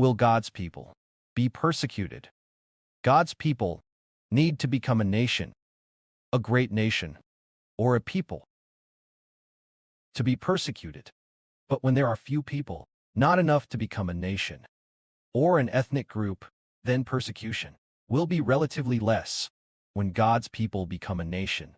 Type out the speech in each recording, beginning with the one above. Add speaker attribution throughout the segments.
Speaker 1: will God's people be persecuted? God's people need to become a nation, a great nation, or a people to be persecuted. But when there are few people, not enough to become a nation or an ethnic group, then persecution will be relatively less. When God's people become a nation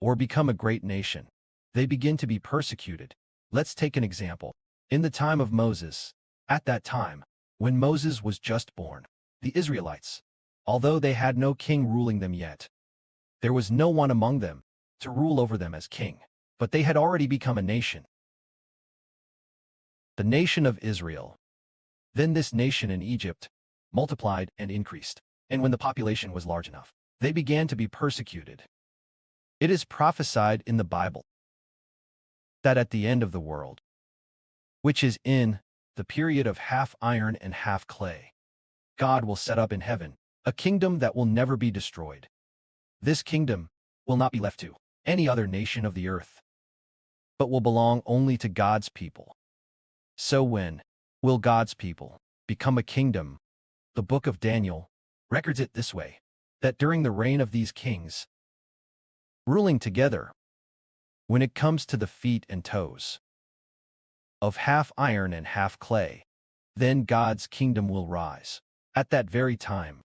Speaker 1: or become a great nation, they begin to be persecuted. Let's take an example. In the time of Moses, at that time, when Moses was just born, the Israelites, although they had no king ruling them yet, there was no one among them to rule over them as king, but they had already become a nation, the nation of Israel. Then this nation in Egypt multiplied and increased, and when the population was large enough, they began to be persecuted. It is prophesied in the Bible that at the end of the world, which is in the period of half iron and half clay, God will set up in heaven a kingdom that will never be destroyed. This kingdom will not be left to any other nation of the earth, but will belong only to God's people. So when will God's people become a kingdom? The book of Daniel records it this way, that during the reign of these kings, ruling together, when it comes to the feet and toes of half iron and half clay, then God's kingdom will rise. At that very time,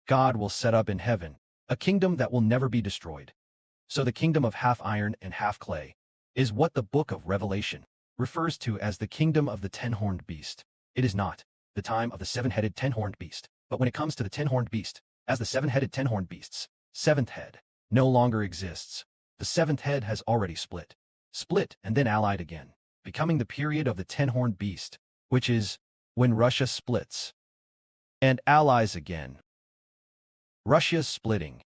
Speaker 1: God will set up in heaven a kingdom that will never be destroyed. So the kingdom of half iron and half clay is what the book of Revelation refers to as the kingdom of the ten-horned beast. It is not the time of the seven-headed ten-horned beast, but when it comes to the ten-horned beast, as the seven-headed ten-horned beast's seventh head no longer exists, the seventh head has already split, and then allied again, becoming the period of the ten-horned beast, which is when Russia splits and allies again. Russia's splitting.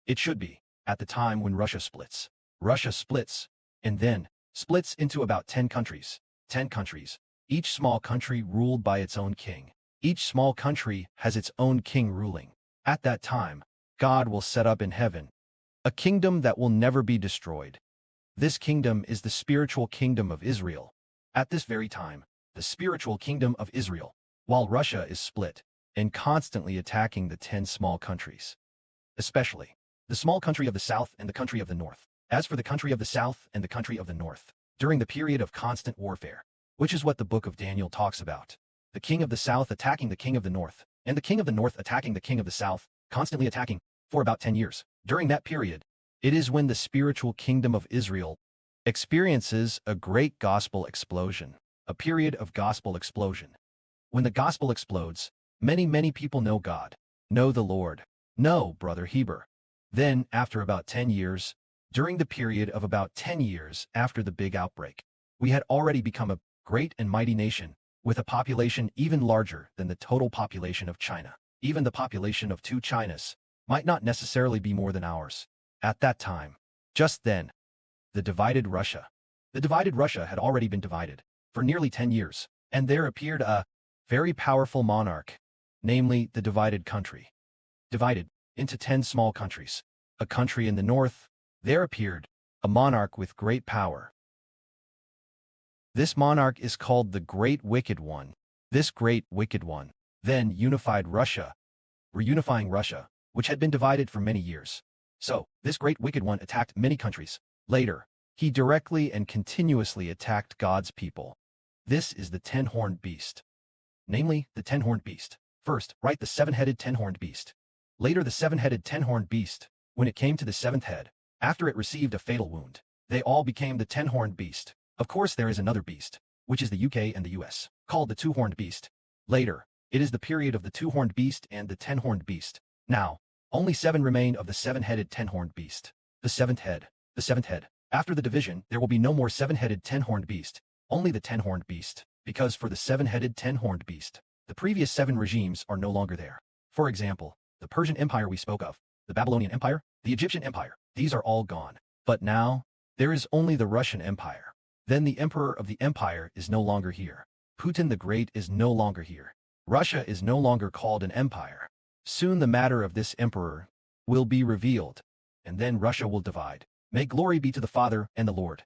Speaker 1: It should be at the time when Russia splits. Russia splits, and then splits into about 10 countries. 10 countries, each small country ruled by its own king. Each small country has its own king ruling. At that time, God will set up in heaven a kingdom that will never be destroyed. This kingdom is the spiritual kingdom of Israel. At this very time, the spiritual kingdom of Israel, while Russia is split and constantly attacking the 10 small countries, especially the small country of the south and the country of the north. As for the country of the south and the country of the north, during the period of constant warfare, which is what the book of Daniel talks about, the king of the south attacking the king of the north, and the king of the north attacking the king of the south, constantly attacking for about 10 years. During that period, it is when the spiritual kingdom of Israel experiences a great gospel explosion, a period of gospel explosion. When the gospel explodes, many people know God, know the Lord, know Brother Heber. Then, after about 10 years, during the period of about 10 years after the big outbreak, we had already become a great and mighty nation, with a population even larger than the total population of China. Even the population of 2 Chinas might not necessarily be more than ours. At that time, just then, the divided Russia had already been divided for nearly 10 years, and there appeared a very powerful monarch, namely the divided country. Divided into 10 small countries. A country in the north, there appeared a monarch with great power. This monarch is called the Great Wicked One. This Great Wicked One then unified Russia, reunifying Russia, which had been divided for many years. So, this Great Wicked One attacked many countries. Later, he directly and continuously attacked God's people. This is the ten-horned beast. Namely, the ten-horned beast. First, right, the seven-headed ten-horned beast. Later, the seven-headed ten-horned beast. When it came to the seventh head, after it received a fatal wound, they all became the ten-horned beast. Of course, there is another beast, which is the UK and the US, called the two-horned beast. Later, it is the period of the two-horned beast and the ten-horned beast. Now, only 7 remain of the seven-headed ten-horned beast. The seventh head. The seventh head. After the division, there will be no more seven-headed ten-horned beast, only the ten-horned beast, because for the seven-headed ten-horned beast, the previous 7 regimes are no longer there. For example, the Persian Empire we spoke of, the Babylonian Empire, the Egyptian Empire, these are all gone. But now, there is only the Russian Empire. Then the emperor of the empire is no longer here. Putin the Great is no longer here. Russia is no longer called an empire. Soon the matter of this emperor will be revealed, and then Russia will divide. May glory be to the Father and the Lord.